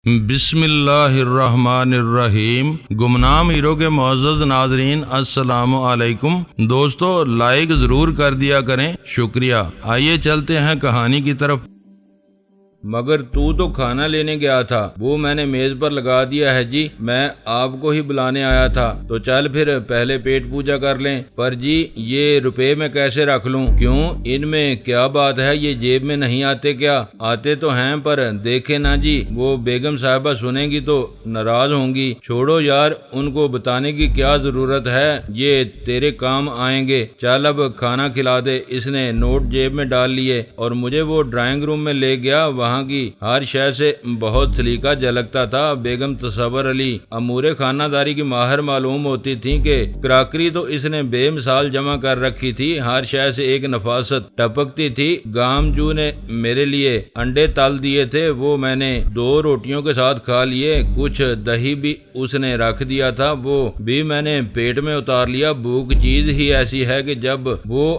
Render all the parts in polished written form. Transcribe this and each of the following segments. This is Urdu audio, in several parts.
بسم اللہ الرحمن الرحیم۔ گمنام ہیرو کے معزز ناظرین السلام علیکم۔ دوستو لائک ضرور کر دیا کریں، شکریہ۔ آئیے چلتے ہیں کہانی کی طرف۔ مگر تو کھانا لینے گیا تھا، وہ میں نے میز پر لگا دیا ہے جی، میں آپ کو ہی بلانے آیا تھا، تو چل پھر پہلے پیٹ پوجا کر لیں۔ پر جی یہ روپے میں کیسے رکھ لوں؟ کیوں، ان میں کیا بات ہے؟ یہ جیب میں نہیں آتے کیا؟ آتے تو ہیں، پر دیکھے نا جی، وہ بیگم صاحبہ سنیں گی تو ناراض ہوں گی۔ چھوڑو یار، ان کو بتانے کی کیا ضرورت ہے، یہ تیرے کام آئیں گے۔ چل اب کھانا کھلا دے۔ اس نے نوٹ جیب میں ڈال لیے اور مجھے وہ ڈرائنگ روم میں لے گیا۔ وہاں کی ہر شے سے بہت سلیقہ جھلکتا تھا۔ بیگم تصور علی امور خانہ داری کی ماہر معلوم ہوتی تھی کہ کراکری تو اس نے بے مثال جمع کر رکھی تھی، ہر شے سے ایک نفاست ٹپکتی تھی۔ گامجو نے میرے لیے انڈے تل دیے تھے، وہ میں نے 2 روٹیوں کے ساتھ کھا لیے۔ کچھ دہی بھی اس نے رکھ دیا تھا، وہ بھی میں نے پیٹ میں اتار لیا۔ بھوک چیز ہی ایسی ہے کہ جب وہ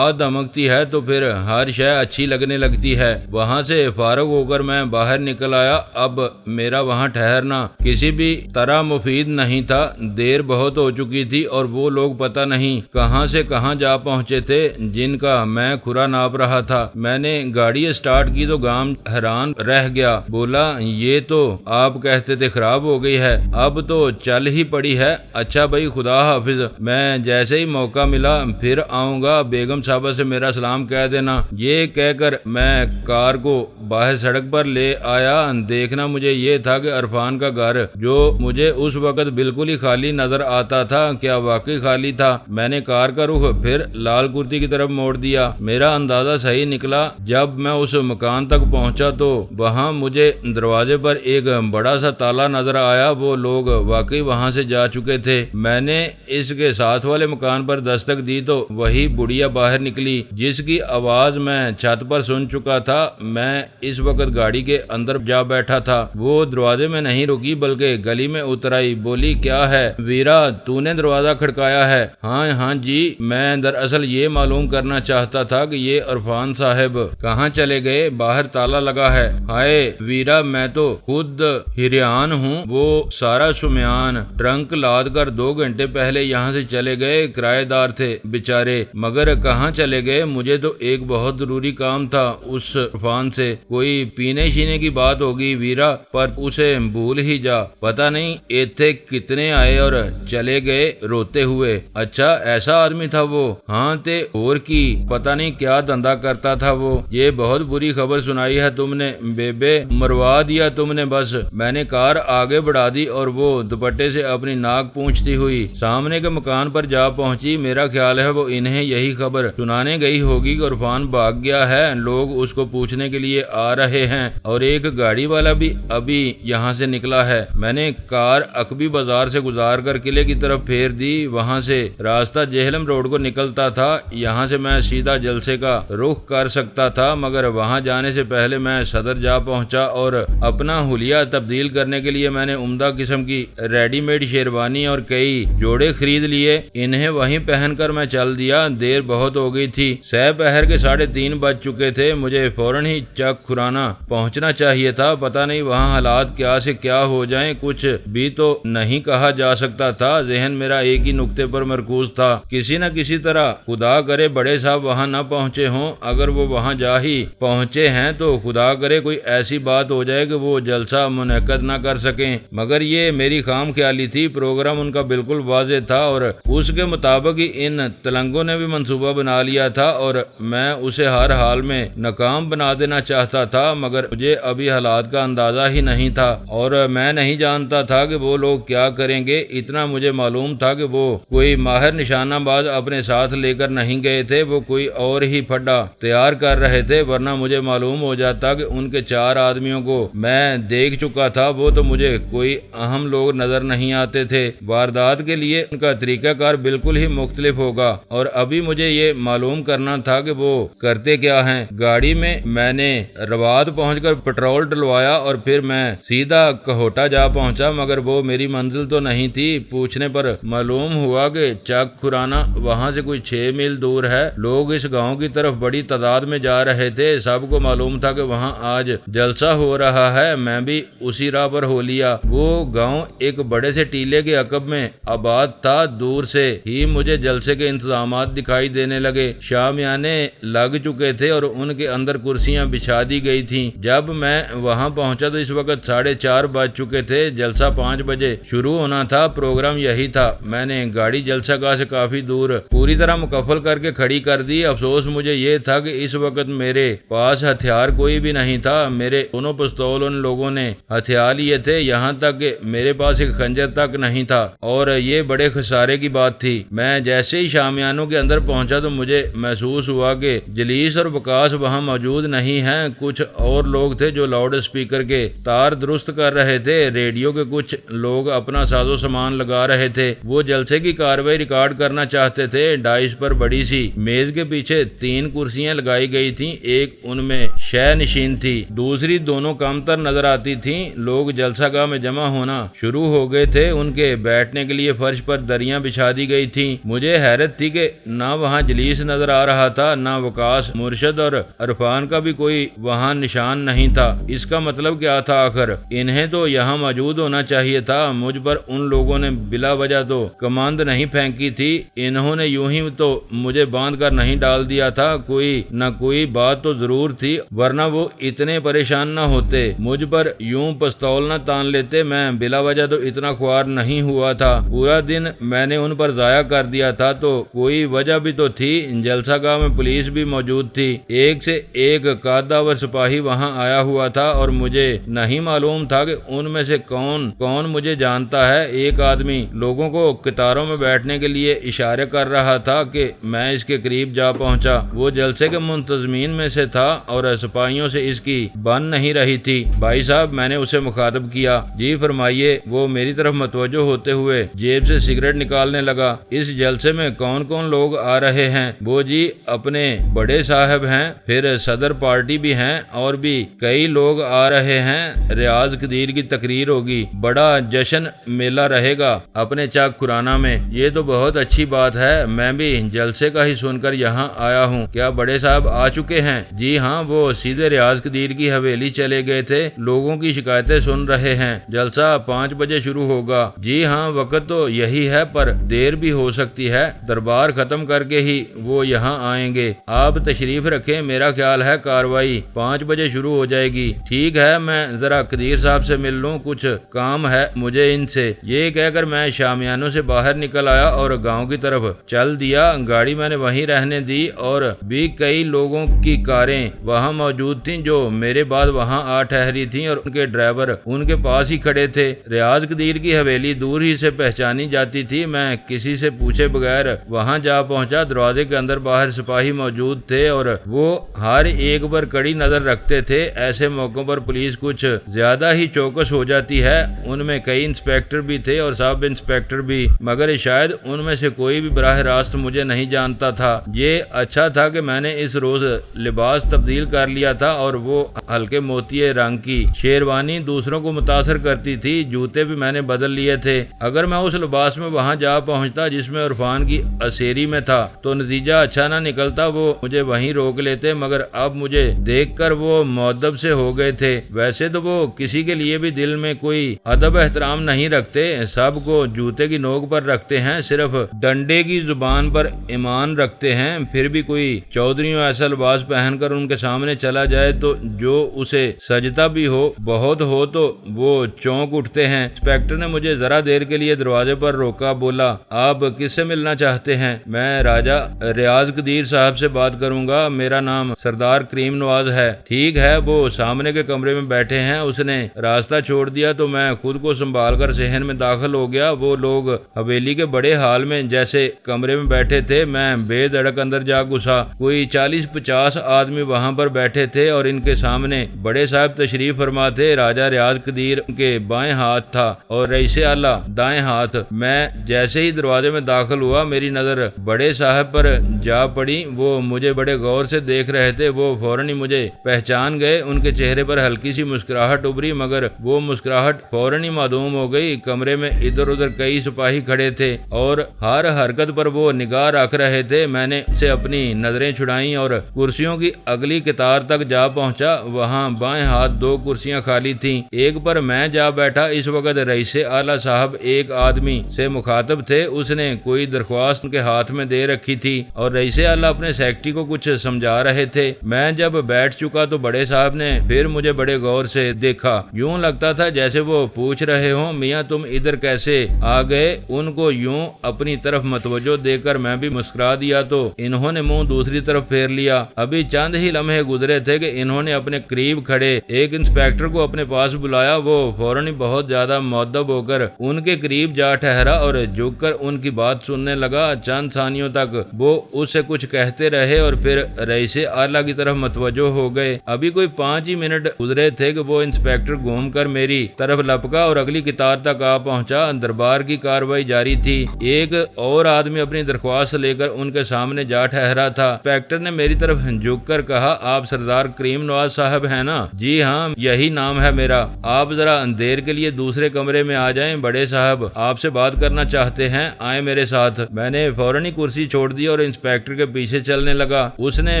دمکتی ہے تو پھر ہر شے اچھی لگنے لگتی ہے۔ وہاں سے فارغ ہو کر میں باہر نکل آیا۔ اب میرا وہاں ٹھہرنا کسی بھی طرح مفید نہیں تھا، دیر بہت ہو چکی تھی اور وہ لوگ پتہ نہیں کہاں سے کہاں جا پہنچے تھے جن کا میں کھرا ناپ رہا تھا۔ میں نے گاڑی اسٹارٹ کی تو گام حیران رہ گیا، بولا یہ تو آپ کہتے تھے خراب ہو گئی ہے، اب تو چل ہی پڑی ہے۔ اچھا بھائی، خدا حافظ، میں جیسے ہی موقع ملا پھر آؤں گا، بیگم صاحبہ سے میرا سلام کہہ دینا۔ یہ کہہ کر میں کار کو باہر سڑک پر لے آیا۔ دیکھنا مجھے یہ تھا کہ عرفان کا گھر، جو مجھے اس وقت بالکل ہی خالی نظر آتا تھا، کیا واقعی خالی تھا؟ میں نے کار کا رخ پھر لال کرتی کی طرف موڑ دیا۔ میرا اندازہ صحیح نکلا۔ جب میں اس مکان تک پہنچا تو وہاں مجھے دروازے پر ایک بڑا سا تالا نظر آیا۔ وہ لوگ واقعی وہاں سے جا چکے تھے۔ میں نے اس کے ساتھ والے مکان پر دستک دی تو وہی بڑھیا باہر نکلی جس کی آواز میں چھت پر سن چکا تھا۔ میں اس وقت گاڑی کے اندر جا بیٹھا تھا۔ وہ دروازے میں نہیں رکی بلکہ گلی میں اتر آئی۔ بولی کیا ہے ویرا، تو نے دروازہ کھڑکایا ہے؟ ہاں جی، میں دراصل یہ معلوم کرنا چاہتا تھا کہ یہ عرفان صاحب کہاں چلے گئے، باہر تالا لگا ہے۔ ہائے ویرا، میں تو خود حیران ہوں، وہ سارا سمیان ٹرنک لاد کر 2 گھنٹے پہلے یہاں سے چلے گئے، کرایہ دار تھے بیچارے، مگر کہاں چلے گئے؟ مجھے تو ایک بہت ضروری کام تھا اس عرفان سے، کوئی پینے شینے کی بات ہوگی ویرا، پر اسے بھول ہی جا۔ پتہ نہیں ایتھے کتنے آئے اور چلے گئے روتے ہوئے۔ اچھا ایسا آدمی تھا وہ؟ ہاں تے اور کی، پتہ نہیں کیا دھندا کرتا تھا وہ۔ یہ بہت بری خبر سنائی ہے تم نے بے مروا دیا تم نے بس۔ میں نے کار آگے بڑھا دی اور وہ دوپٹے سے اپنی ناک پونچھتی ہوئی سامنے کے مکان پر جا پہنچی۔ میرا خیال ہے وہ انہیں یہی خبر سنانے گئی ہوگی کہ عرفان بھاگ گیا ہے، لوگ اس کو پوچھنے کے لیے آ رہے ہیں اور ایک گاڑی والا بھی ابھی یہاں سے نکلا ہے۔ میں نے کار عقبی بازار سے گزار کر قلعے کی طرف پھیر دی۔ وہاں سے راستہ جہلم روڈ کو نکلتا تھا، یہاں سے میں سیدھا جلسے کا رخ کر سکتا تھا، مگر وہاں جانے سے پہلے میں صدر جا پہنچا اور اپنا حلیہ تبدیل کرنے کے لیے میں نے عمدہ قسم کی ریڈی میڈ شیروانی اور کئی جوڑے خرید لیے، انہیں وہیں پہن کر میں چل دیا۔ دیر بہت ہو گئی تھی، سہ پہر کے 3:30 بج چکے تھے، مجھے فوراً ہی چک کھرانا پہنچنا چاہیے تھا۔ پتہ نہیں وہاں حالات کیا سے کیا ہو جائیں، کچھ بھی تو نہیں کہا جا سکتا تھا۔ ذہن میرا ایک ہی نقطے پر مرکوز تھا، کسی نہ کسی طرح خدا کرے بڑے صاحب وہاں نہ پہنچے ہوں، اگر وہ وہاں جا ہی پہنچے ہیں تو خدا کرے کوئی ایسی بات ہو جائے کہ وہ جلسہ منعقد نہ کر سکیں، مگر یہ میری خام خیالی تھی۔ پروگرام ان کا بالکل واضح تھا اور اس کے مطابق ہی ان تلنگوں نے بھی منصوبہ بنا لیا تھا اور میں اسے ہر حال میں ناکام بنا دینا چاہتا تھا، مگر مجھے ابھی حالات کا اندازہ ہی نہیں تھا اور میں نہیں جانتا تھا کہ وہ لوگ کیا کریں گے۔ اتنا مجھے معلوم تھا کہ وہ کوئی ماہر نشانہ باز اپنے ساتھ لے کر نہیں گئے تھے، وہ کوئی اور ہی پھڈا تیار کر رہے تھے، ورنہ مجھے معلوم ہو جاتا کہ ان کے 4 آدمیوں کو میں دیکھ چکا تھا۔ وہ تو مجھے کوئی اہم لوگ نظر نہیں آتے تھے۔ واردات کے لیے ان کا طریقہ کار بالکل ہی مختلف ہوگا اور ابھی مجھے یہ معلوم کرنا تھا کہ وہ کرتے کیا ہیں۔ گاڑی میں نے رواد پہنچ کر پٹرول ڈلوایا اور پھر میں سیدھا کہوٹا جا پہنچا، مگر وہ میری منزل تو نہیں تھی۔ پوچھنے پر معلوم ہوا کہ چک کھرانا وہاں سے کوئی 6 میل دور ہے۔ لوگ اس گاؤں کی طرف بڑی تعداد میں جا رہے تھے، سب کو معلوم تھا کہ وہاں آج جلسہ ہو رہا ہے۔ میں بھی اسی راہ پر ہو لیا۔ وہ گاؤں ایک بڑے سے ٹیلے کے عقب میں آباد تھا۔ دور سے ہی مجھے جلسے کے انتظامات دکھائی دینے لگے۔ شامیانے لگ چکے تھے اور ان کے اندر کرسیاں بچھا دی گئی تھیں۔ جب میں وہاں پہنچا تو اس وقت 4:30 بج چکے تھے۔ جلسہ 5 بجے شروع ہونا تھا۔ پروگرام یہی تھا۔ میں نے گاڑی جلسہ گاہ سے کافی دور پوری طرح مکفل کر کے کھڑی کر دی۔ افسوس مجھے یہ تھا کہ اس وقت میرے پاس ہتھیار کوئی بھی نہیں تھا۔ میرے دونوں پستول ان لوگوں نے ہتھیار لیے تھے، یہاں تک کہ میرے پاس ایک خنجر تک نہیں تھا، اور یہ بڑے خسارے کی بات تھی۔ میں جیسے ہی شامیانوں کے اندر پہنچا تو مجھے محسوس ہوا کہ جلیس اور وقاص وہاں موجود نہیں ہیں۔ کچھ اور لوگ تھے جو لاؤڈ اسپیکر کے تار درست کر رہے تھے۔ ریڈیو کے کچھ لوگ اپنا ساز و سامان لگا رہے تھے۔ وہ جلسے کی کاروائی ریکارڈ کرنا چاہتے تھے۔ ڈائس پر بڑی سی میز کے پیچھے 3 کرسیاں لگائی گئی تھیں، ایک ان میں شے نشین تھی، دوسری دونوں کمتر نظر آتی تھیں۔ لوگ جلسہ گاہ میں جمع ہونا شروع ہو گئے تھے۔ ان کے بیٹھنے کے لیے فرش پر دریاں بچھا دی گئی تھیں۔ مجھے حیرت تھی کہ نہ وہاں جلیس نظر آ رہا تھا، نہ وقاص، مرشد اور عرفان کا بھی کوئی وہاں نشان نہیں تھا۔ اس کا مطلب کیا تھا آخر؟ انہیں تو یہاں موجود ہونا چاہیے تھا۔ مجھ پر ان لوگوں نے بلا وجہ تو کماند نہیں پھینکی تھی۔ انہوں نے یوں ہی تو مجھے باندھ کر نہیں ڈال دیا تھا۔ کوئی نہ کوئی بات تو ضرور تھی، ورنہ وہ اتنے پریشان نہ ہوتے، مجھ پر یوں پستول نہ تان لیتے۔ میں بلا وجہ تو اتنا خوار نہیں ہوا تھا۔ پورا دن میں نے ان پر ضائع کر دیا تھا، تو کوئی وجہ بھی تو تھی۔ جلسہ گاہ میں پولیس بھی موجود تھی۔ ایک سے ایک قادآور سپاہی وہاں آیا ہوا تھا، اور مجھے نہیں معلوم تھا کہ ان میں سے کون مجھے جانتا ہے۔ ایک آدمی لوگوں کو قطاروں میں بیٹھنے کے لیے اشارے کر رہا تھا کہ میں اس کے قریب جا پہنچا۔ وہ جلسے کے منتظمین میں سے تھا اور سپاہیوں سے اس کی بن نہیں رہی تھی۔ بھائی صاحب، میں نے اسے مخاطب کیا۔ جی فرمائیے۔ وہ میری طرف متوجہ ہوتے ہوئے جیب سے سگریٹ نکالنے لگا۔ اس جلسے میں کون لوگ آ رہے ہیں؟ وہ جی اپنے بڑے صاحب ہیں، پھر صدر پارٹی بھی ہیں، اور بھی کئی لوگ آ رہے ہیں۔ ریاض قدیر کی تقریر ہوگی، بڑا جشن میلہ رہے گا اپنے چک کھرانا میں۔ یہ تو بہت اچھی بات ہے، میں بھی جلسے کا ہی سن کر یہاں آیا ہوں۔ کیا بڑے صاحب آ چکے ہیں؟ جی ہاں، وہ سیدھے ریاض قدیر کی حویلی چلے گئے تھے، لوگوں کی شکایتیں سن رہے ہیں۔ جلسہ 5 بجے شروع ہوگا۔ جی ہاں، وقت تو یہی ہے، پر دیر بھی ہو سکتی ہے۔ دربار ختم کر کے ہی وہ یہاں آئیں گے۔ آپ تشریف رکھیں، میرا خیال ہے کاروائی 5 بجے شروع ہو جائے گی۔ ٹھیک ہے، میں ذرا قدیر صاحب سے مل لوں، کچھ کام ہے مجھے ان سے۔ یہ کہہ کر میں شامیانوں سے باہر نکل آیا اور گاؤں کی طرف چل دیا۔ گاڑی میں نے وہیں رہنے دی، اور بھی کئی لوگوں کی کاریں وہاں موجود تھیں جو میرے بعد وہاں آ ٹھہری تھیں، اور ان کے ڈرائیور ان کے پاس ہی کھڑے تھے۔ ریاض قدیر کی حویلی دور ہی سے پہچانی جاتی تھی۔ میں کسی سے پوچھے بغیر وہاں جا پہنچا۔ دروازے کے اندر باہر سپاہی موجود تھے، اور وہ ہر ایک پر کڑی نظر رکھتے تھے۔ ایسے موقعوں پر پولیس کچھ زیادہ ہی چوکس ہو جاتی ہے۔ ان میں کئی انسپیکٹر بھی تھے اور سب انسپیکٹر بھی، مگر شاید ان میں سے کوئی بھی براہ راست مجھے نہیں جانتا تھا۔ یہ اچھا تھا کہ میں نے اس روز لباس تبدیل کر لیا تھا، اور وہ ہلکے موتیے رنگ کی شیروانی دوسروں کو متاثر کرتی تھی۔ جوتے بھی میں نے بدل لیے تھے۔ اگر میں اس لباس میں وہاں جا پہنچتا جس میں عرفان کی اسیری میں تھا تو نتیجہ اچھا نہ نکلتا، وہ مجھے وہیں روک لیتے، مگر اب مجھے دیکھ کر وہ مؤدب سے ہو گئے تھے۔ ویسے تو وہ کسی کے لیے بھی دل میں کوئی ادب احترام نہیں رکھتے، سب کو جوتے کی نوک پر رکھتے ہیں، صرف ڈنڈے کی زبان پر ایمان رکھتے ہیں۔ پھر بھی کوئی چودھریوں ایسا لباس پہن کر ان کے سامنے چلا جائے تو جو اسے سجتا بھی ہو بہت ہو تو وہ چونک اٹھتے ہیں۔ انسپیکٹر نے مجھے ذرا دیر کے لیے دروازے پر روکا، بولا آپ کس سے ملنا چاہتے ہیں؟ میں راجہ ریاض قدیر صاحب سے بات کروں گا، میرا نام سردار کریم نواز ہے۔ ٹھیک ہے، وہ سامنے کے کمرے میں بیٹھے ہیں۔ اس نے راستہ چھوڑ دیا تو میں خود کو سنبھال کر صحن میں داخل ہو گیا۔ وہ لوگ حویلی کے بڑے ہال میں جیسے کمرے میں بیٹھے تھے، میں بے دھڑک اندر جا گھسا۔ کوئی 40-50 آدمی وہاں پر بیٹھے تھے، اور ان کے سامنے بڑے صاحب تشریف فرما تھے۔ راجہ ریاض قدیر کے بائیں ہاتھ تھا اور رئیس اعلیٰ دائیں ہاتھ۔ میں جیسے ہی دروازے میں داخل ہوا، میری نظر بڑے صاحب پر جا پڑی۔ وہ مجھے بڑے غور سے دیکھ رہے تھے۔ وہ فوراً ہی مجھے پہچان گئے۔ ان کے چہرے پر ہلکی سی مسکراہٹ ابھری، مگر وہ مسکراہٹ فوراً ہی معدوم ہو گئی۔ کمرے میں ادھر ادھر کئی سپاہی کھڑے تھے اور ہر حرکت پر وہ نگاہ رکھ رہے تھے۔ میں نے سے اپنی نظریں چھڑائیں اور کرسیوں کی اگلی قطار تک جا پہنچا۔ وہاں بائیں ہاتھ 2 کرسیاں خالی تھیں، ایک پر میں جا بیٹھا۔ اس وقت رئیس اعلیٰ صاحب ایک آدمی سے مخاطب تھے۔ اس نے کوئی درخواست ان کے ہاتھ میں دے رکھی تھی اور رئیس اعلیٰ اپنے سیکرٹری کو کچھ سمجھا رہے تھے۔ میں جب بیٹھ چکا تو بڑے صاحب نے پھر مجھے بڑے غور سے دیکھا۔ یوں لگتا تھا جیسے وہ پوچھ رہے ہوں، میاں تم ادھر کیسے آ گئے؟ ان کو یوں اپنی طرف متوجہ دیکھ کر میں بھی مسکرا دیا تو انہوں نے منہ دوسری طرف پھیر لیا۔ ابھی چند ہی لمحے گزرے تھے کہ انہوں نے اپنے قریب کھڑے ایک انسپیکٹر کو اپنے پاس بلایا۔ وہ فوراً ہی بہت زیادہ مؤدب ہو کر ان کے قریب جا ٹھہرا اور جھک کر ان کی بات سننے لگا۔ چند ثانیوں تک وہ اس سے کچھ کہتے رہے اور پھر رئیس اعلیٰ کی طرف متوجہ ہو گئے۔ ابھی کوئی 5 ہی منٹ گزرے تھے کہ وہ انسپیکٹر گھوم کر میری طرف لپکا اور اگلی قطار تک آ پہنچا۔ دربار کی کارروائی جاری تھی۔ ایک اور آدمی اپنی درخواست لے کر ان کے سامنے جا ٹھہرا تھا۔ انسپیکٹر نے میری طرف جھک کر کہا، آپ سردار کریم نواز صاحب ہیں نا؟ جی ہاں، یہی نام ہے میرا۔ آپ ذرا دیر کے لیے دوسرے کمرے میں آ جائیں، بڑے صاحب آپ سے بات کرنا چاہتے ہیں، آئیں میرے ساتھ۔ میں نے فوراً ہی کرسی چھوڑ دی اور انسپیکٹر کے پیچھے چلنے لگا۔ اس نے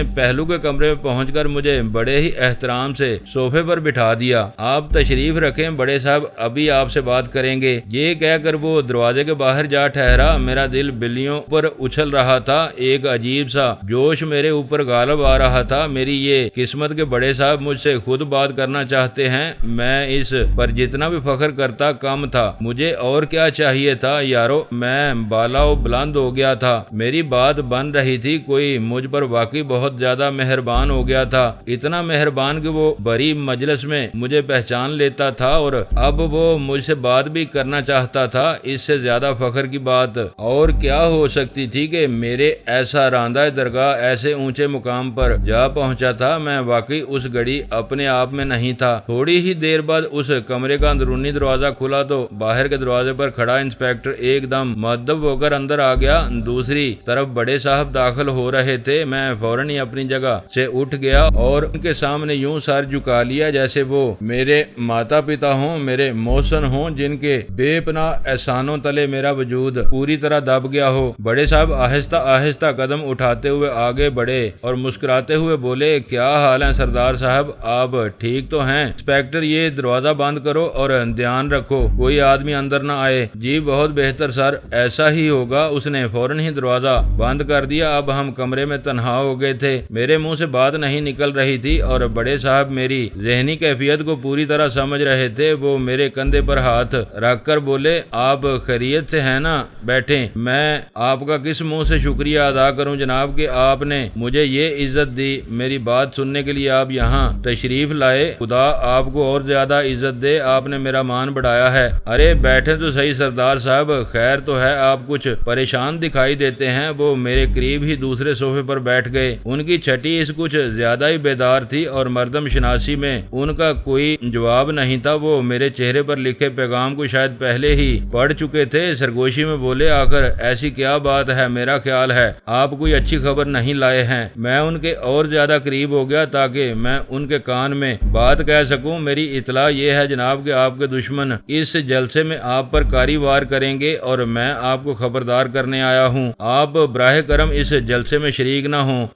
پہلو کے کمرے میں پہنچ کر مجھے بڑے ہی احترام سے صوفے پر بٹھا دیا۔ آپ تشریف رکھیں بڑے صاحب، ابھی آپ سے بات کریں گے۔ یہ کہہ کر وہ دروازے کے باہر جا ٹھہرا۔ میرا دل بلیوں پر اچھل رہا تھا۔ ایک عجیب سا جوش میرے اوپر غالب آ رہا تھا۔ میری یہ قسمت کے بڑے صاحب مجھ سے خود بات کرنا چاہتے ہیں۔ میں اس پر جتنا بھی فخر کرتا کم تھا۔ مجھے اور کیا چاہیے تھا یارو؟ میں بالا و بلند ہو گیا تھا۔ میری بات بن رہی تھی۔ کوئی مجھ پر واقعی بہت زیادہ مہربان ہو گیا تھا، اتنا مہربان کہ وہ بڑی مجلس میں مجھے پہچان لیتا تھا اور اب وہ مجھ سے بات بھی کرنا چاہتا تھا۔ اس سے زیادہ فخر کی بات اور کیا ہو سکتی تھی کہ میرے ایسا راندہ درگاہ ایسے اونچے مقام پر جا پہنچا تھا۔ میں واقعی اس گھڑی اپنے آپ میں نہیں تھا۔ تھوڑی ہی دیر بعد اس کمرے کا اندرونی دروازہ کھلا تو باہر کے دروازے پر کھڑا انسپیکٹر ایک دم مؤدب ہو کر اندر آ گیا۔ دوسری طرف بڑے صاحب داخل ہو رہے تھے۔ میں فوراً ہی اپنی جگہ سے اٹھ گیا اور ان کے سامنے یوں سر جھکا لیا جیسے وہ میرے ماتا پتا ہوں، میرے محسن ہوں، جن کے بے پناہ احسانوں تلے میرا وجود پوری طرح دب گیا ہو۔ بڑے صاحب آہستہ آہستہ قدم اٹھاتے ہوئے آگے بڑھے اور مسکراتے ہوئے بولے، کیا حال ہے سردار صاحب، آپ ٹھیک تو ہیں؟ انسپیکٹر یہ دروازہ بند کرو اور دھیان رکھو کوئی آدمی اندر نہ آئے۔ جی بہت بہتر سر، ایسا ہی ہوگا۔ اس نے فوراً ہی دروازہ بند کر دیا۔ اب ہم کمرے میں تنہا ہو گئے تھے۔ میرے منہ سے بات نہیں نکل رہی تھی اور بڑے صاحب میری ذہنی کیفیت کو پوری طرح سمجھ رہے تھے۔ وہ میرے کندھے پر ہاتھ رکھ کر بولے، آپ خیریت سے ہیں نا؟ بیٹھیں۔ میں آپ کا کس منہ سے شکریہ ادا کروں جناب کہ آپ نے مجھے یہ عزت دی۔ میری بات سننے کے لیے آپ یہاں تشریف لائے۔ خدا آپ کو اور زیادہ عزت دے، آپ نے میرا مان بڑھایا ہے۔ ارے بیٹھے تو صحیح سردار صاحب، خیر تو ہے؟ آپ کچھ پریشان دکھائی دیتے ہیں۔ وہ میرے قریب ہی دوسرے صوفے پر بیٹھ گئے۔ ان کی چھٹی اس کچھ زیادہ ہی بیدار تھی اور مردم شناسی میں ان کا کوئی جواب نہیں تھا۔ وہ میرے چہرے پر لکھے پیغام کو شاید پہلے ہی پڑھ چکے تھے۔ سرگوشی میں بولے، آخر ایسی کیا بات ہے؟ میرا خیال ہے آپ کوئی اچھی خبر نہیں لائے ہیں۔ میں ان کے اور زیادہ قریب ہو گیا تاکہ میں ان کے کان میں بات کہہ سکوں۔ میری اطلاع یہ ہے جناب کہ آپ کے دشمن اس جلسے میں آپ پر کاری وار کریں گے اور میں آپ کو خبردار کرنے آیا ہوں۔ آپ براہ کرم اس جلسے میں شریک نہ ہوں۔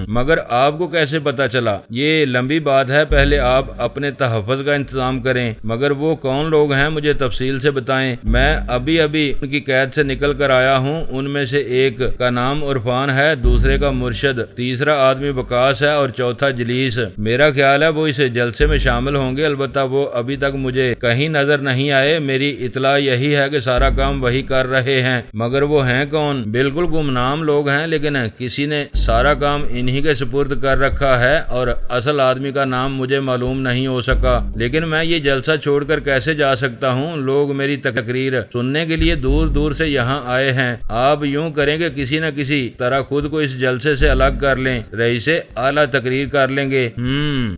مگر آپ کو کیسے پتا چلا؟ یہ لمبی بات ہے، پہلے آپ اپنے تحفظ کا انتظام کریں۔ مگر وہ کون لوگ ہیں مجھے تفصیل سے بتائیں۔ میں ابھی ان کی قید سے نکل کر آیا ہوں۔ ان میں سے ایک کا نام عرفان ہے، دوسرے کا مرشد، تیسرا آدمی وقاص ہے اور چوتھا جلیس۔ میرا خیال ہے وہ اس جلسے میں شامل ہوں گے، البتہ وہ ابھی تک مجھے کہیں نظر نہیں آئے۔ میری اطلاع یہی ہے کہ سارا کام وہی کر رہے ہیں۔ مگر وہ ہیں کون؟ بالکل گمنام لوگ ہیں، لیکن کسی نے سارا کام انہی کے سپرد کر رکھا ہے اور اصل آدمی کا نام مجھے معلوم نہیں ہو سکا۔ لیکن میں یہ جلسہ چھوڑ کر کیسے جا سکتا ہوں؟ لوگ میری تقریر سننے کے لیے دور دور سے یہاں آئے ہیں۔ آپ یوں کریں کہ کسی نہ کسی طرح خود کو اس جلسے سے الگ کر لیں، رئیس اعلیٰ تقریر کر لیں گے۔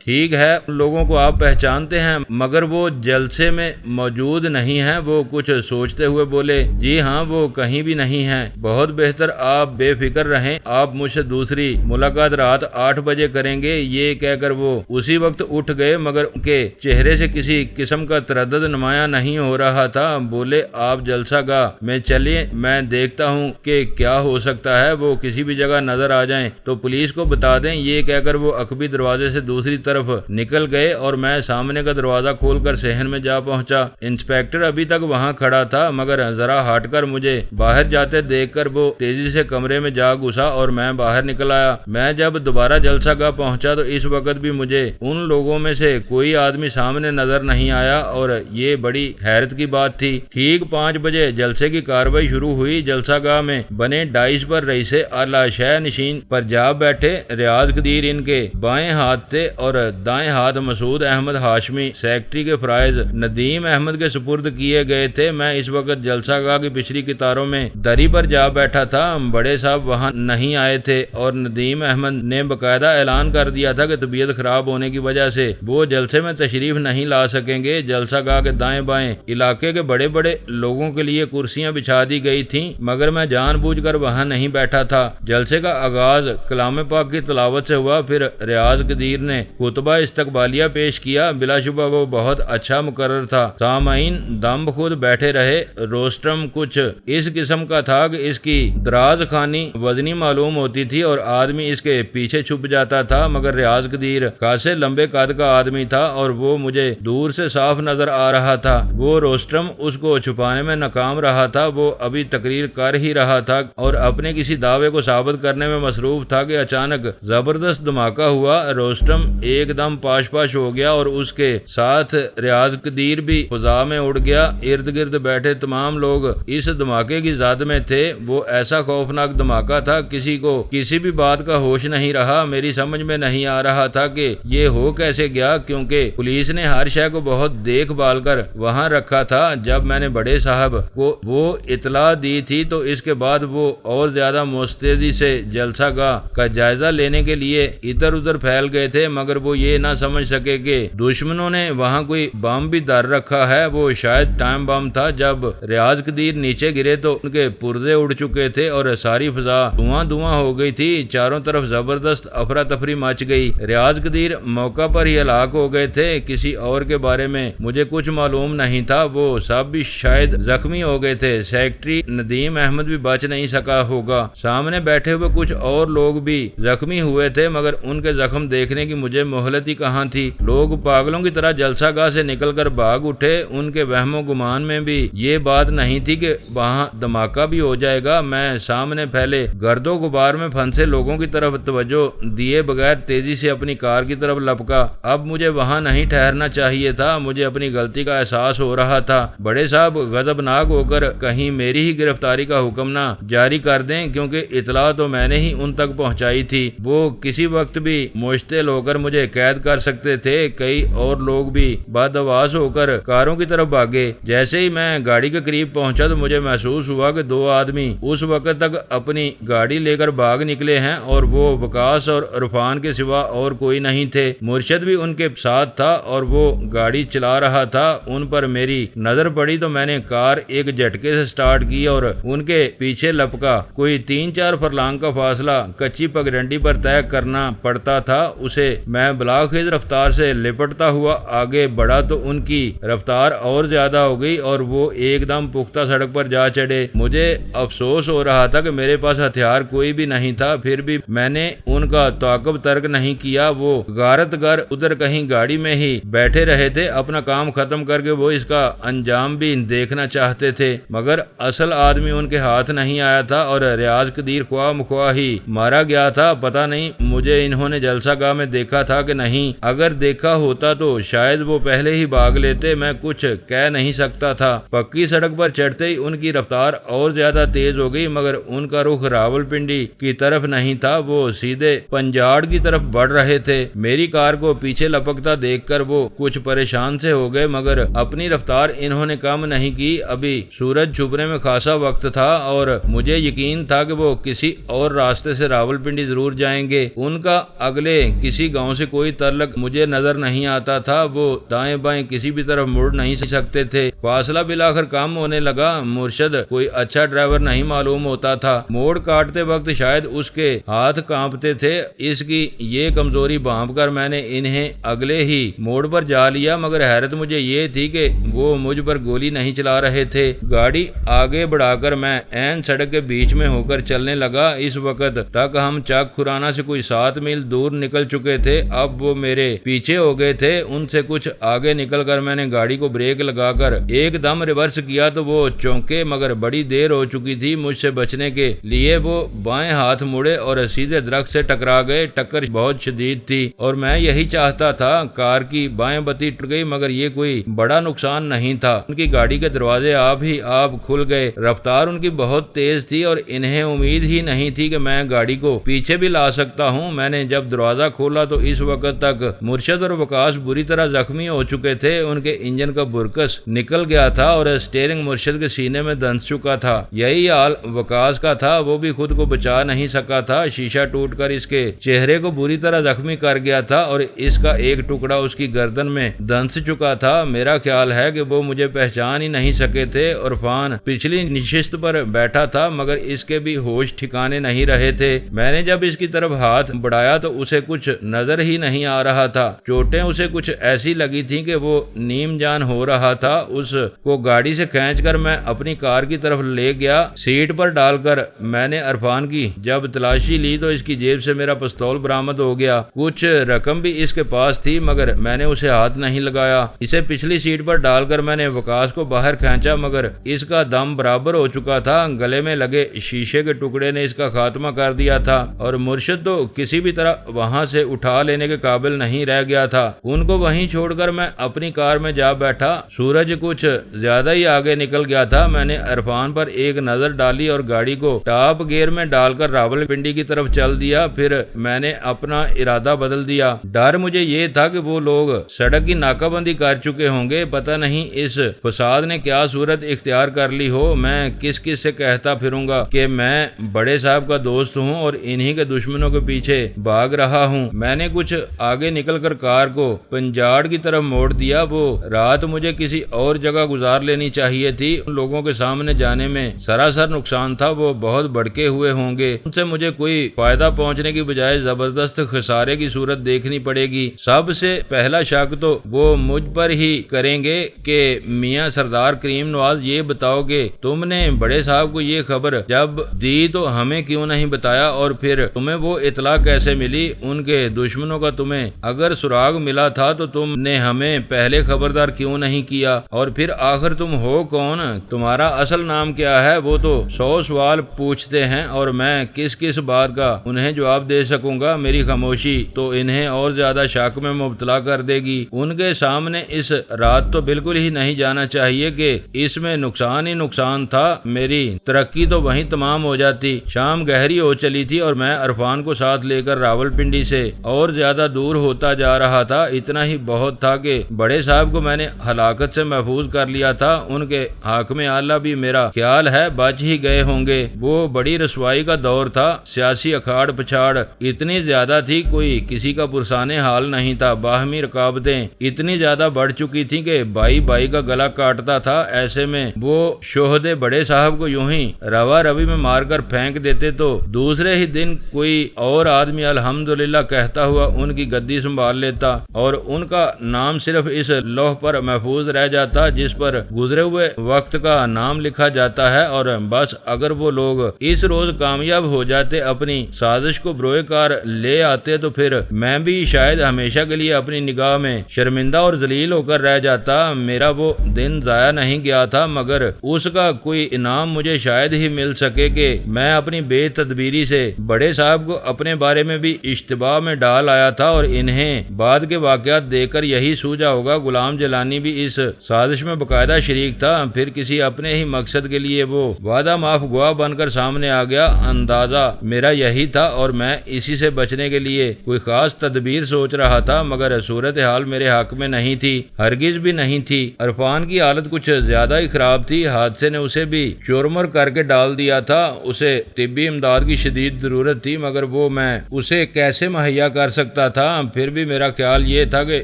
ٹھیک ہے، ان لوگوں کو آپ پہچانتے ہیں مگر وہ جلسے میں موجود نہیں ہیں۔ وہ کچھ سوچتے ہوئے بولے، جی ہاں وہ کہیں بھی نہیں ہیں۔ بہت بہتر، آپ بے فکر رہیں، آپ مجھ سے دوسری ملاقات رات 8 بجے کریں گے۔ یہ کہہ کر وہ اسی وقت اٹھ گئے، مگر ان کے چہرے سے کسی قسم کا تردد نمایاں نہیں ہو رہا تھا۔ بولے آپ جلسہ گاہ میں چلیے، میں دیکھتا ہوں کہ کیا ہو سکتا ہے، وہ کسی بھی جگہ نظر آ جائیں تو پولیس کو بتا دیں۔ یہ کہہ کر وہ عقبی دروازے سے دوسری طرف نکل گئے اور میں سامنے کا دروازہ کھول کر صحن میں جا پہنچا۔ انسپیکٹر ابھی تک وہاں کھڑا تھا، مگر ذرا ہٹ کر مجھے باہر جاتے دیکھ کر وہ تیزی سے کمرے میں جا گھسا اور میں باہر نکل آیا۔ میں جب دوبارہ جلسہ گاہ پہنچا تو اس وقت بھی مجھے ان لوگوں میں سے کوئی آدمی سامنے نظر نہیں آیا، اور یہ بڑی حیرت کی بات تھی۔ ٹھیک 5 بجے جلسے کی کارروائی شروع ہوئی۔ جلسہ گاہ میں بنے ڈائز پر رئیس اعلیٰ شہ نشین پر جا بیٹھے ریاض قدیر ان کے بائیں ہاتھ تھے، اور دائیں ہاتھ مسعود احمد ہاشمی سیکرٹری کے فرائض ندیم احمد کے سپرد کیے گئے تھے۔ میں اس وقت جلسہ گاہ کی پچھلی قطاروں میں دری پر جا بیٹھا تھا۔ بڑے صاحب وہاں نہیں آئے تھے، اور ندیم احمد نے باقاعدہ اعلان کر دیا تھا کہ طبیعت خراب ہونے کی وجہ سے وہ جلسے میں تشریف نہیں لا سکیں گے۔ جلسہ گاہ کے دائیں بائیں علاقے کے بڑے بڑے لوگوں کے لیے کرسیاں بچھا دی گئی تھیں، مگر میں جان بوجھ کر وہاں نہیں بیٹھا تھا۔ جلسے کا آغاز کلام پاک کی تلاوت سے ہوا، پھر ریاض قدیر نے خطبہ استقبالیہ پیش کیا۔ بلا شبہ وہ بہت اچھا مقرر تھا۔ سامعین دم خود بیٹھے رہے۔ روسٹرم کچھ اس قسم کا تھا کہ اس کی دراز خوانی وزنی معلوم ہوتی تھی اور آدمی اس کے پیچھے چھپ جاتا تھا، مگر ریاض قدیر خاصے لمبے قد کا آدمی تھا اور وہ مجھے دور سے صاف نظر آ رہا تھا۔ وہ روسٹرم اس کو چھپانے میں ناکام رہا تھا۔ وہ ابھی تقریر کر ہی رہا تھا اور اپنے کسی دعوے کو ثابت کرنے میں مصروف تھا کہ اچانک زبردست دھماکہ ہوا۔ روسٹرم ایک دم پاش پاش ہو گیا اور اس کے ساتھ ریاض قدیر بھی فضا میں اڑ گیا۔ ارد گرد بیٹھے تمام لوگ اس دھماکے کی زد میں تھے۔ وہ ایسا خوفناک دھماکہ تھا، کسی کو کسی بھی بات کا ہوش نہیں رہا۔ میری سمجھ میں نہیں آ رہا تھا کہ یہ ہو کیسے گیا، کیونکہ پولیس نے ہر شے کو بہت دیکھ بھال کر وہاں رکھا تھا۔ جب میں نے بڑے صاحب کو وہ اطلاع دی تھی تو اس کے بعد وہ اور زیادہ مستعدی سے جلسہ گاہ کا جائزہ لینے کے لیے ادھر ادھر پھیل گئے تھے، مگر وہ یہ نہ سمجھ سکے کہ دشمنوں نے وہاں کوئی بم بھی در رکھا ہے۔ وہ شاید ٹائم بم تھا۔ جب ریاض قدیر نیچے گرے تو ان کے پردے اڑ چکے تھے اور ساری فضا دھواں دھواں ہو گئی تھی۔ چاروں طرف زبردست افراتفری مچ گئی۔ ریاض قدیر موقع پر ہی ہلاک ہو گئے تھے۔ کسی اور کے بارے میں مجھے کچھ معلوم نہیں تھا، وہ سب بھی شاید زخمی ہو گئے تھے۔ سیکرٹری ندیم احمد بھی بچ نہیں سکا ہوگا۔ سامنے بیٹھے ہوئے کچھ اور لوگ بھی زخمی ہوئے تھے، مگر ان کے زخم دیکھنے کی مجھے مہلت ہی کہاں تھی۔ لوگ پاگلوں کی طرح جلسہ گاہ سے نکل کر بھاگ اٹھے۔ ان کے وہم و گمان میں بھی یہ بات نہیں تھی کہ وہاں دھماکہ بھی ہو جائے گا۔ میں سامنے پھیلے گرد و غبار میں پھنسے لوگوں کی طرف توجہ دیے بغیر تیزی سے اپنی کار کی طرف لپکا۔ اب مجھے وہاں نہیں ٹھہرنا چاہیے تھا۔ مجھے اپنی غلطی کا احساس ہو رہا تھا۔ بڑے صاحب غضبناک ہو کر کہیں میری ہی گرفتاری کا حکم نہ جاری کر دیں، کیونکہ اطلاع تو میں نے ہی ان تک پہنچائی تھی۔ وہ کسی وقت بھی مشتعل ہو کر مجھے قید کر سکتے تھے۔ کئی اور لوگ بھی بدحواس ہو کر کاروں کی طرف بھاگے۔ جیسے ہی میں گاڑی کے قریب پہنچا تو مجھے محسوس ہوا کہ 2 آدمی اس وقت تک اپنی گاڑی لے کر بھاگ نکلے ہیں اور وہ وقاص اور عرفان کے سوا اور کوئی نہیں تھے۔ مرشد بھی ان کے ساتھ تھا اور وہ گاڑی چلا رہا تھا۔ ان پر میری نظر پڑی تو میں نے کار ایک جھٹکے سے سٹارٹ کی اور ان کے پیچھے لپکا۔ کوئی 3-4 فرلانگ کا فاصلہ کچی پگڈنڈی پر طے کرنا پڑتا تھا۔ اسے میں بلاخیز رفتار سے لپٹتا ہوا آگے بڑھا تو ان کی رفتار اور زیادہ ہو گئی اور وہ ایک دم پختہ سڑک پر جا چڑھے۔ مجھے افسوس ہو رہا تھا کہ میرے پاس ہتھیار کوئی بھی نہیں تھا، پھر بھی میں نے ان کا تعاقب ترک نہیں کیا۔ وہ غارت گر ادھر کہیں گاڑی میں ہی بیٹھے رہے تھے۔ اپنا کام ختم کر کے وہ اس کا انجام بھی دیکھنا چاہتے تھے، مگر اصل آدمی ان کے ہاتھ نہیں آیا تھا اور ریاض قدیر خواہ مخواہ ہی مارا گیا تھا۔ پتہ نہیں مجھے انہوں نے جلسہ گاہ میں دیکھا تھا کہ نہیں۔ اگر دیکھا ہوتا تو شاید وہ پہلے ہی بھاگ لیتے۔ میں کچھ کہہ نہیں سکتا تھا۔ پکی سڑک پر چڑھتے ہی ان کی رفتار اور زیادہ تیز ہو گئی، مگر ان کا رخ راولپنڈی کی طرف نہیں تھا۔ وہ سیدھے پنجاڑ کی طرف بڑھ رہے تھے۔ میری کار کو پیچھے لپکتا دیکھ کر وہ کچھ پریشان سے ہو گئے، مگر اپنی رفتار انہوں نے کم نہیں کی۔ ابھی سورج چھپنے میں خاصا وقت تھا اور مجھے یقین تھا کہ وہ کسی اور راستے سے راولپنڈی ضرور جائیں گے۔ ان کا اگلے کسی گاؤں سے کوئی تعلق مجھے نظر نہیں آتا تھا۔ وہ دائیں بائیں کسی بھی طرف مڑ نہیں سکتے تھے۔ فاصلہ بالآخر کم ہونے لگا۔ مرشد کوئی اچھا ڈرائیور نہیں معلوم ہوتا تھا۔ موڑ کاٹتے وقت شاید اس کے ہاتھ کانپتے تھے، اس کی یہ کمزوری بھانپ کر میں نے انہیں اگلے ہی موڑ پر جا لیا، مگر حیرت مجھے یہ تھی کہ وہ مجھ پر گولی نہیں چلا رہے تھے۔ گاڑی آگے بڑھا کر میں عین سڑک کے بیچ میں ہو کر چلنے لگا۔ اس وقت تک ہم چک کھرانا سے کوئی 7 میل دور نکل چکے تھے۔ اب وہ میرے پیچھے ہو گئے تھے۔ ان سے کچھ آگے نکل کر میں نے گاڑی کو بریک لگا کر ایک دم ریورس کیا تو وہ چونکے، مگر بڑی دیر ہو چکی تھی مجھ سے بچنے کے لیے۔ وہ بائیں ہاتھ مڑے اور سیدھے درخت سے ٹکرا گئے۔ ٹکر بہت شدید تھی اور میں یہی چاہتا تھا۔ کار کی بائیں بتی ٹوٹ گئی، مگر یہ کوئی بڑا نقصان نہیں تھا۔ ان کی گاڑی کے دروازے آپ ہی آپ کھل گئے۔ رفتار ان کی بہت تیز تھی اور انہیں امید ہی نہیں تھی کہ میں گاڑی کو پیچھے بھی لا سکتا ہوں۔ میں نے جب دروازہ کھولا تو اس وقت تک مرشد اور وقاص بری طرح زخمی ہو چکے تھے۔ ان کے انجن کا برکس نکل گیا تھا اور اسٹیئرنگ مرشد کے سینے میں دھنس چکا تھا۔ یہی حال وقاص کا تھا، وہ بھی خود کو بچا نہیں سکا تھا۔ شیشہ ٹوٹ کر اس کے چہرے کو بری طرح زخمی کر گیا تھا اور اس کا ایک ٹکڑا اس کی گردن میں دھنس چکا تھا۔ میرا خیال ہے کہ وہ مجھے پہچان ہی نہیں سکے تھے۔ عرفان پچھلی نشست پر بیٹھا تھا، مگر اس کے بھی ہوش ٹھکانے نہیں رہے تھے۔ میں نے جب اس کی طرف ہاتھ بڑھایا تو اسے کچھ نظر ہی نہیں آ رہا تھا۔ چوٹیں اسے کچھ ایسی لگی تھیں کہ وہ نیم جان ہو رہا تھا۔ اس کو گاڑی سے کھینچ کر میں اپنی کار کی طرف لے گیا۔ سیٹ پر ڈال کر میں نے عرفان کی جب تلاشی لی تو اس کی جیب سے میرا پستول برآمد ہو گیا۔ کچھ رقم بھی اس کے پاس تھی، مگر میں نے اسے ہاتھ نہیں لگایا۔ اسے پچھلی سیٹ پر ڈال کر میں نے وقاص کو باہر کھینچا، مگر اس کا دم برابر ہو چکا تھا۔ گلے میں لگے شیشے کے ٹکڑے نے اس کا خاتمہ کر دیا تھا اور مرشد تو کسی بھی طرح وہاں سے اٹھا لینے کے قابل نہیں رہ گیا تھا۔ ان کو وہیں چھوڑ کر میں اپنی کار میں جا بیٹھا۔ سورج کچھ زیادہ ہی آگے نکل گیا تھا۔ میں نے عرفان پر ایک نظر ڈالی اور گاڑی کو ٹاپ گیئر میں ڈال کر راولپنڈی کی طرف چل دیا۔ پھر میں نے اپنا ارادہ بدل دیا۔ ڈر مجھے یہ تھا کہ وہ لوگ سڑک کی ناکہ بندی کر چکے ہوں گے۔ پتہ نہیں اس فساد نے کیا صورت اختیار کر لی ہو۔ میں کس کس سے کہتا پھروں گا کہ میں بڑے صاحب کا دوست ہوں اور انہی کے دشمنوں کے پیچھے بھاگ رہا ہوں۔ میں نے کچھ آگے نکل کر کار کو پنجاڑ کی طرف موڑ دیا۔ وہ رات مجھے کسی اور جگہ گزار لینی چاہیے تھی۔ ان لوگوں کے سامنے جانے میں سراسر نقصان تھا۔ وہ بہت بھڑکے ہوئے ہوں گے، ان سے مجھے کوئی فائدہ پہنچنے کی بجائے زبردست خسارے کی صورت دیکھنی پڑے گی۔ سب سے پہلا شک تو وہ مجھ پر ہی کریں گے کہ میاں سردار کریم نواز یہ بتاؤ کہ تم نے بڑے صاحب کو یہ خبر جب دی تو ہمیں کیوں نہیں بتایا، اور پھر تمہیں وہ اطلاع کیسے ملی؟ ان کے دشمنوں کا تمہیں اگر سراغ ملا تھا تو تم نے ہمیں پہلے خبردار کیوں نہیں کیا؟ اور پھر آخر تم ہو کون؟ تمہارا اصل نام کیا ہے؟ وہ تو 100 سوال پوچھتے ہیں اور میں کس کس بات کا انہیں جواب دے سکوں گا؟ میری خاموشی تو انہیں اور زیادہ شک میں مبتلا کر دے گی۔ ان کے سامنے اس رات تو بالکل ہی نہیں جانا چاہیے کہ اس میں نقصان ہی نقصان تھا۔ میری ترقی تو وہیں تمام ہو جاتی۔ شام گہری ہو چلی تھی اور میں عرفان کو ساتھ لے کر راولپنڈی سے اور زیادہ دور ہوتا جا رہا تھا۔ اتنا ہی بہت تھا کہ بڑے صاحب کو میں نے ہلاکت سے محفوظ کر لیا تھا۔ ان کے حاکم اعلیٰ بھی میرا خیال ہے بچ ہی گئے ہوں گے۔ وہ بڑی رسوائی کا دور تھا۔ سیاسی اکھاڑ پچھاڑ اتنی زیادہ تھی، کوئی کسی کا پرسان حال نہیں تھا۔ باہمی رکاوٹیں اتنی زیادہ بڑھ چکی تھی کہ بھائی بھائی کا گلا کاٹتا تھا۔ ایسے میں وہ شہدے بڑے صاحب کو یوں ہی روا روی میں مار کر پھینک دیتے تو دوسرے ہی دن کوئی اور آدمی الحمدللہ کہتا ہوا ان کی گدی سنبھال لیتا اور ان کا نام صرف اس لوح پر محفوظ رہ جاتا جس پر گزرے ہوئے وقت کا نام لکھا جاتا ہے۔ اور بس اگر وہ لوگ اس روز کامیاب ہو جاتے، اپنی سازش کو بروئے کار لے آتے، تو پھر میں بھی شاید ہمیشہ کے لیے اپنی نگاہ میں شرمندہ اور ذلیل ہو کر رہ جاتا۔ میرا وہ دن ضائع نہیں گیا تھا، مگر اس کا کوئی انعام مجھے شاید ہی مل سکے کہ میں اپنی بے تدبیری سے بڑے صاحب کو اپنے بارے میں بھی اشتباہ میں ڈال آیا تھا اور انہیں بعد کے واقعات دیکھ کر یہی سوجا ہوگا۔ غلام جیلانی بھی اس سازش میں باقاعدہ شریک تھا۔ پھر کسی اپنے ہی مقصد کے لیے وہ وعدہ معاف گواہ بن کر سامنے آ گیا۔ اندازہ میرا یہی تھا اور میں اسی سے بچنے کے لیے کوئی خاص تدبیر سوچ رہا تھا، مگر صورتحال میرے حق میں نہیں تھی، ہرگز بھی نہیں تھی۔ عرفان کی حالت کچھ زیادہ ہی خراب تھی۔ حادثے نے اسے بھی چورمر کر کے ڈال دیا تھا۔ اسے طبی امداد کی شدید ضرورت تھی، مگر وہ میں اسے کیسے مہیا کر سکتا تھا؟ پھر بھی میرا خیال یہ تھا کہ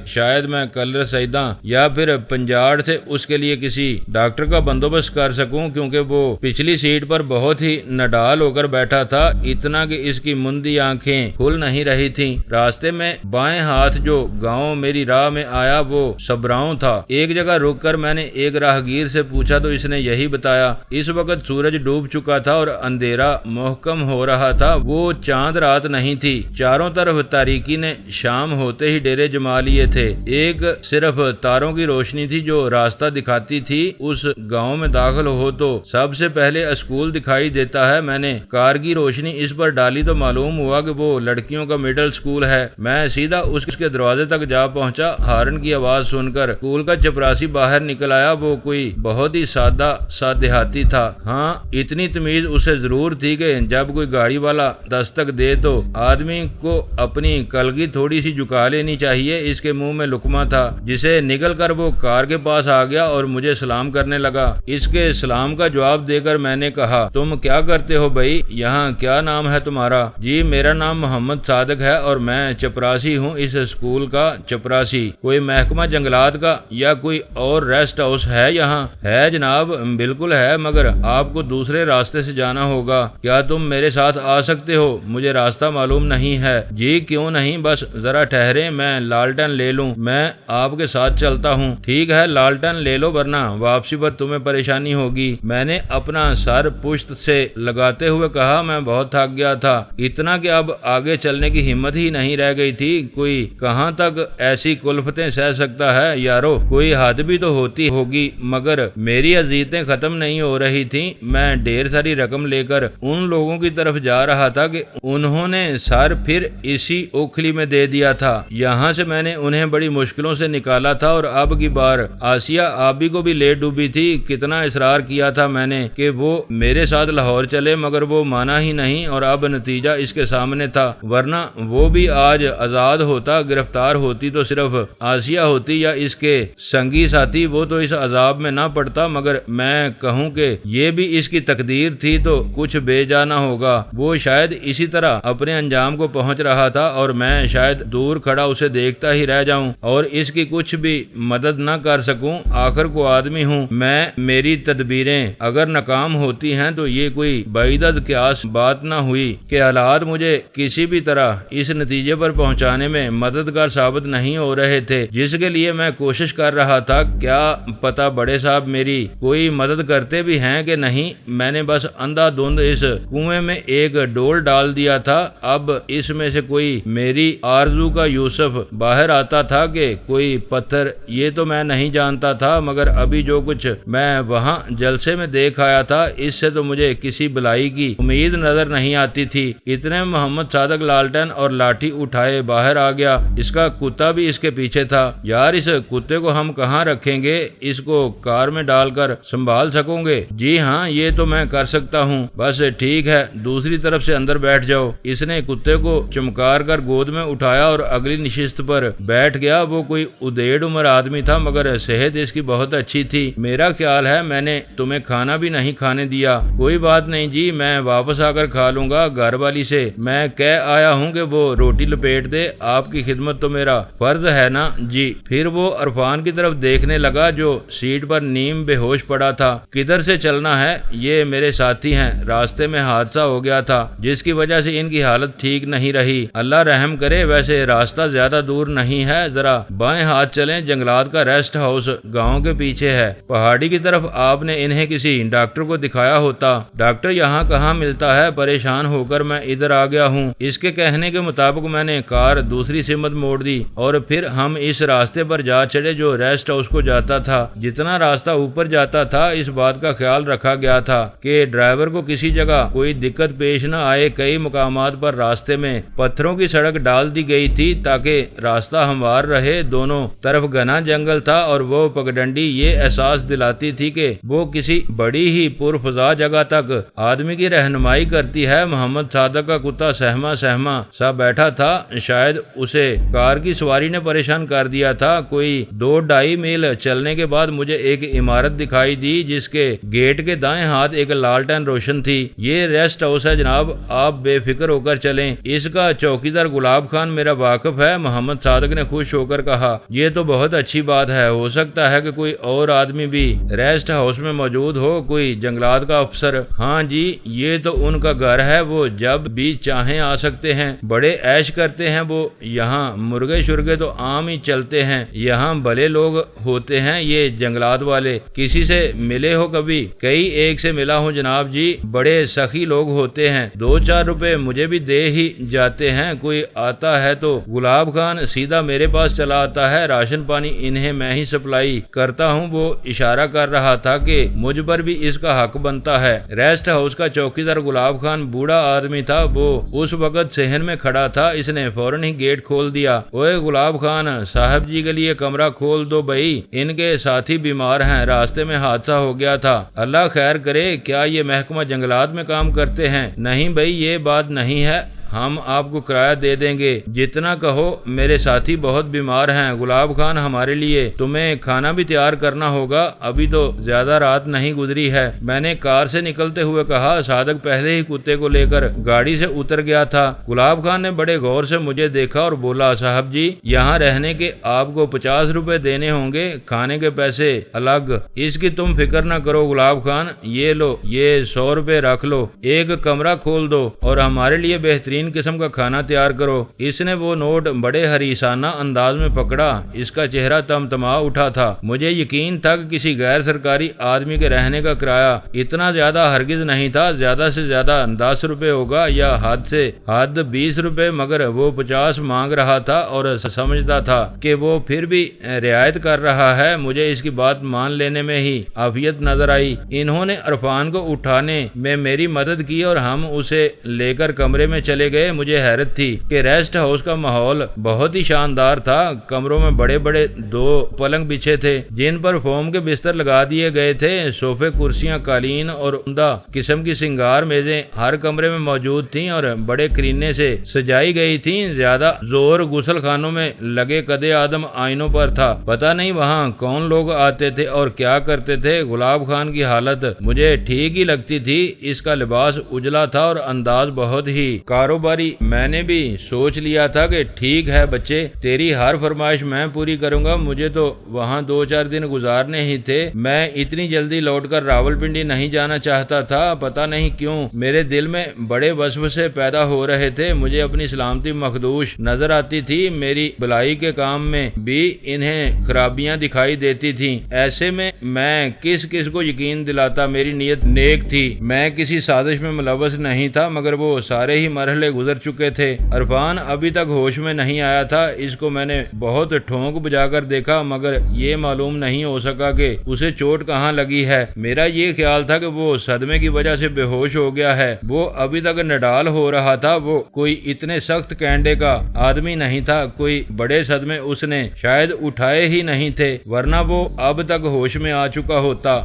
شاید میں کلر سیداں یا پھر پنجاڑ سے اس کے لیے کسی ڈاکٹر کا بندوبست کر سکوں، کیونکہ وہ پچھلی سیٹ پر بہت بہت ہی نڈال ہو کر بیٹھا تھا، اتنا کہ اس کی مندی آنکھیں کھل نہیں رہی تھیں۔ راستے میں بائیں ہاتھ جو گاؤں میری راہ میں آیا وہ سبراؤں تھا۔ ایک جگہ رک کر میں نے ایک راہگیر سے پوچھا تو اس نے یہی بتایا۔ اس وقت سورج ڈوب چکا تھا اور اندھیرا محکم ہو رہا تھا، وہ چاند رات نہیں تھی۔ چاروں طرف تاریکی نے شام ہوتے ہی ڈیرے جما لیے تھے۔ ایک صرف تاروں کی روشنی تھی جو راستہ دکھاتی تھی۔ اس گاؤں میں داخل ہو تو سب سے پہلے اسکول دکھائی دیتا ہے۔ میں نے کار کی روشنی اس پر ڈالی تو معلوم ہوا کہ وہ لڑکیوں کا مڈل اسکول ہے۔ میں سیدھا اس کے دروازے تک جا پہنچا۔ ہارن کی آواز سن کر اسکول کا چپراسی باہر نکل آیا۔ وہ کوئی بہت ہی سادہ سا دیہاتی تھا۔ ہاں، اتنی تمیز اسے ضرور تھی کہ جب کوئی گاڑی والا دستک دے تو آدمی کو اپنی کلگی تھوڑی سی جھکا لینی چاہیے۔ اس کے منہ میں لقمہ تھا جسے نگل کر وہ کار کے پاس آ گیا اور مجھے سلام کرنے لگا۔ اس کے سلام کا جواب دے کر میں نے کہا، تم کیا کرتے ہو بھائی؟ یہاں کیا نام ہے تمہارا؟ جی میرا نام محمد صادق ہے اور میں چپراسی ہوں، اس اسکول کا چپراسی۔ کوئی محکمہ جنگلات کا یا کوئی اور ریسٹ ہاؤس ہے یہاں؟ ہے جناب، بالکل ہے، مگر آپ کو دوسرے راستے سے جانا ہوگا۔ کیا تم میرے ساتھ آ سکتے ہو؟ مجھے راستہ معلوم نہیں ہے۔ جی کیوں نہیں، بس ذرا ٹھہرے، میں لالٹن لے لوں، میں آپ کے ساتھ چلتا ہوں۔ ٹھیک ہے، لالٹن لے لو ورنہ واپسی پر تمہیں پریشانی ہوگی۔ میں نے اپنا سر پشت سے لگاتے ہوئے کہا، میں بہت تھک گیا تھا، اتنا کہ اب آگے چلنے کی ہمت ہی نہیں رہ گئی تھی۔ کوئی کہاں تک ایسی کلفتیں سہ سکتا ہے یارو، کوئی حد بھی تو ہوتی ہوگی، مگر میری اذیتیں ختم نہیں ہو رہی تھیں۔ میں ڈھیر ساری رقم لے کر ان لوگوں کی طرف جا رہا تھا کہ انہوں نے سر پھر اسی اوکھلی میں دے دیا تھا۔ یہاں سے میں نے انہیں بڑی مشکلوں سے نکالا تھا اور اب کی بار آسیہ آبی کو بھی لے ڈوبی تھی۔ کتنا اصرار کیا تھا میں نے کہ وہ میرے ساتھ لاہور چلے، مگر وہ مانا ہی نہیں اور اب نتیجہ اس کے سامنے تھا، ورنہ وہ بھی آج آزاد ہوتا۔ گرفتار ہوتی تو صرف آسیہ ہوتی یا اس کے سنگی ساتھی، وہ تو اس عذاب میں نہ پڑتا، مگر میں کہوں کہ یہ بھی اس کی تقدیر تھی تو کچھ بے جانا ہوگا۔ وہ شاید اسی طرح اپنے انجام کو پہنچ رہا تھا اور میں شاید دور کھڑا اسے دیکھتا ہی رہ جاؤں اور اس کی کچھ بھی مدد نہ کر سکوں۔ آخر کو آدمی ہوں میں، میری تدبیریں اگر ناکام ہوتی ہیں تو یہ کوئی بعیدت قیاس بات نہ ہوئی کہ حالات مجھے کسی بھی طرح اس نتیجے پر پہنچانے میں مددگار ثابت نہیں ہو رہے تھے جس کے لیے میں کوشش کر رہا تھا۔ کیا پتہ بڑے صاحب میری کوئی مدد کرتے بھی ہیں کہ نہیں۔ میں نے بس اندھا دھند اس کنویں میں ایک ڈول ڈال دیا تھا۔ اب اس میں سے کوئی میری آرزو کا یوسف باہر آتا تھا کہ کوئی پتھر، یہ تو میں نہیں جانتا تھا، مگر ابھی جو کچھ میں وہاں جلسے میں دیکھ آیا تھا اس سے تو مجھے کسی بلائی کی امید نظر نہیں آتی تھی۔ اتنے محمد صادق لالٹن اور لاٹھی اٹھائے باہر آ گیا۔ اس کا کتا بھی اس کے پیچھے تھا۔ یار اس کتے کو ہم کہاں رکھیں گے؟ اس کو کار میں ڈال کر سنبھال سکوں گے؟ جی ہاں یہ تو میں کر سکتا ہوں، بس ٹھیک ہے دوسری طرف سے اندر بیٹھ جاؤ۔ اس نے کتے کو چمکار کر گود میں اٹھایا اور اگلی نشست پر بیٹھ گیا۔ وہ کوئی ادیڑ عمر آدمی تھا مگر صحت اس کی بہت اچھی تھی۔ میرا خیال ہے میں نے تمہیں کھانا بھی نہیں کھانے دیا۔ کوئی بات نہیں جی، میں واپس آ کر کھا لوں گا۔ گھر والی سے میں کہہ آیا ہوں کہ وہ روٹی لپیٹ دے، آپ کی خدمت تو میرا فرض ہے نا جی۔ پھر وہ عرفان کی طرف دیکھنے لگا جو سیٹ پر نیم بے ہوش پڑا تھا۔ کدھر سے چلنا ہے؟ یہ میرے ساتھی ہیں، راستے میں حادثہ ہو گیا تھا جس کی وجہ سے ان کی حالت ٹھیک نہیں رہی۔ اللہ رحم کرے، ویسے راستہ زیادہ دور نہیں ہے، ذرا بائیں ہاتھ چلیں، جنگلات کا ریسٹ ہاؤس گاؤں کے پیچھے ہے۔ پہاڑی کی طرف آپ نے انہیں کسی ڈاکٹر کو دکھایا ہوتا۔ ڈاکٹر یہاں کہاں ملتا ہے؟ پریشان ہو کر میں ادھر آ گیا ہوں۔ اس کے کہنے کے مطابق میں نے کار دوسری سمت موڑ دی اور پھر ہم اس راستے پر جا چڑھے جو ریسٹ ہاؤس کو جاتا تھا۔ جتنا راستہ اوپر جاتا تھا اس بات کا خیال رکھا گیا تھا کہ ڈرائیور کو کسی جگہ کوئی دقت پیش نہ آئے۔ کئی مقامات پر راستے میں پتھروں کی سڑک ڈال دی گئی تھی تاکہ راستہ ہموار رہے۔ دونوں طرف گھنا جنگل تھا اور وہ پگڈنڈی یہ احساس دلاتی تھی کہ وہ کسی بڑی ہی پرفضا جگہ تک آدمی کی رہنمائی کرتی ہے۔ محمد صادق کا کتا سہما سہما سا بیٹھا تھا، شاید اسے کار کی سواری نے پریشان کر دیا تھا۔ کوئی 2-2.5 میل چلنے کے بعد مجھے ایک عمارت دکھائی دی جس کے گیٹ کے دائیں ہاتھ ایک لالٹین روشن تھی۔ یہ ریسٹ ہاؤس ہے جناب، آپ بے فکر ہو کر چلیں، اس کا چوکیدار گلاب خان میرا واقف ہے۔ محمد صادق نے خوش ہو کر کہا، یہ تو بہت اچھی بات ہے، ہو سکتا ہے کہ کوئی اور آدمی بھی ریسٹ ہاؤس میں موجود ہو، کوئی جنگلات کا افسر ادھر۔ ہاں جی یہ تو ان کا گھر ہے، وہ جب بھی چاہیں آ سکتے ہیں، بڑے عیش کرتے ہیں وہ یہاں، مرغے شرغے تو عام ہی چلتے ہیں یہاں، بھلے لوگ ہوتے ہیں یہ جنگلات والے۔ کسی سے ملے ہو کبھی؟ کئی ایک سے ملا ہوں جناب جی، بڑے سخی لوگ ہوتے ہیں، 2-4 روپے مجھے بھی دے ہی جاتے ہیں، کوئی آتا ہے تو گلاب خان سیدھا میرے پاس چلا آتا ہے، راشن پانی انہیں میں ہی سپلائی کرتا ہوں۔ وہ اشارہ کر رہا تھا کہ مجھ پر بھی اس کا حق بنتا ہے۔ ریسٹ ہاؤس کا چوکیدار گلاب خان بوڑھا آدمی تھا، وہ اس وقت صحن میں کھڑا تھا، اس نے فوراً ہی گیٹ کھول دیا۔ اوے گلاب خان صاحب جی کے لیے کمرہ کھول دو بھائی، ان کے ساتھی بیمار ہیں، راستے میں حادثہ ہو گیا تھا۔ اللہ خیر کرے، کیا یہ محکمہ جنگلات میں کام کرتے ہیں؟ نہیں بھائی یہ بات نہیں ہے، ہم آپ کو کرایہ دے دیں گے، جتنا کہو، میرے ساتھی بہت بیمار ہیں۔ گلاب خان ہمارے لیے تمہیں کھانا بھی تیار کرنا ہوگا، ابھی تو زیادہ رات نہیں گزری ہے۔ میں نے کار سے نکلتے ہوئے کہا، صادق پہلے ہی کتے کو لے کر گاڑی سے اتر گیا تھا۔ گلاب خان نے بڑے غور سے مجھے دیکھا اور بولا، صاحب جی یہاں رہنے کے آپ کو 50 روپے دینے ہوں گے، کھانے کے پیسے الگ۔ اس کی تم فکر نہ کرو گلاب خان، یہ لو، یہ 100 روپے رکھ لو، ایک کمرہ کھول دو اور ہمارے لیے بہترین قسم کا کھانا تیار کرو۔ اس نے وہ نوٹ بڑے حریصانہ انداز میں پکڑا، اس کا چہرہ تمتما اٹھا تھا۔ مجھے یقین تھا کہ کسی غیر سرکاری آدمی کے رہنے کا کرایہ اتنا زیادہ ہرگز نہیں تھا، زیادہ سے زیادہ 10 روپے ہوگا یا حد سے حد 20 روپے، مگر وہ 50 مانگ رہا تھا اور سمجھتا تھا کہ وہ پھر بھی رعایت کر رہا ہے۔ مجھے اس کی بات مان لینے میں ہی عافیت نظر آئی۔ انہوں نے عرفان کو اٹھانے میں میری مدد کی اور ہم اسے لے کر کمرے میں چلے گئے۔ مجھے حیرت تھی کہ ریسٹ ہاؤس کا ماحول بہت ہی شاندار تھا۔ کمروں میں بڑے بڑے 2 پلنگ بچھے تھے جن پر فوم کے بستر لگا دیے گئے تھے، صوفے، کرسیاں، قالین اور عمدہ قسم کی سنگار میزیں ہر کمرے میں موجود تھیں اور بڑے کرینے سے سجائی گئی تھیں۔ زیادہ زور غسل خانوں میں لگے قد آدم آئینوں پر تھا۔ پتہ نہیں وہاں کون لوگ آتے تھے اور کیا کرتے تھے۔ گلاب خان کی حالت مجھے ٹھیک ہی لگتی تھی، اس کا لباس اجلا تھا اور انداز بہت ہی کاروباری۔ میں نے بھی سوچ لیا تھا کہ ٹھیک ہے بچے، تیری ہر فرمائش میں پوری کروں گا، مجھے تو وہاں 2-4 دن گزارنے ہی تھے۔ میں اتنی جلدی لوٹ کر راولپنڈی نہیں جانا چاہتا تھا، پتہ نہیں کیوں میرے دل میں بڑے وسوسے پیدا ہو رہے تھے۔ مجھے اپنی سلامتی مخدوش نظر آتی تھی، میری بھلائی کے کام میں بھی انہیں خرابیاں دکھائی دیتی تھیں۔ ایسے میں کس کو یقین دلاتا؟ میری نیت نیک تھی، میں کسی سازش میں ملوث نہیں تھا، مگر وہ سارے ہی مرحلے گزر چکے تھے۔ عرفان ابھی تک ہوش میں نہیں آیا تھا، اس کو میں نے بہت ٹھونک بجا کر دیکھا، مگر یہ معلوم نہیں ہو سکا کہ اسے چوٹ کہاں لگی ہے۔ میرا یہ خیال تھا کہ وہ صدمے کی وجہ سے بے ہوش ہو گیا ہے۔ وہ ابھی تک نڈال ہو رہا تھا، وہ کوئی اتنے سخت کینڈے کا آدمی نہیں تھا، کوئی بڑے صدمے اس نے شاید اٹھائے ہی نہیں تھے، ورنہ وہ اب تک ہوش میں آ چکا ہوتا۔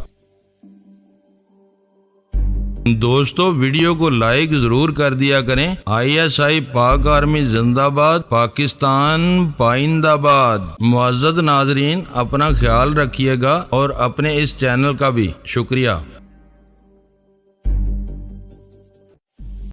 دوستو ویڈیو کو لائک ضرور کر دیا کریں۔ ISI پاک آرمی زندہ باد، پاکستان پائندہ باد۔ معزز ناظرین اپنا خیال رکھیے گا اور اپنے اس چینل کا بھی شکریہ۔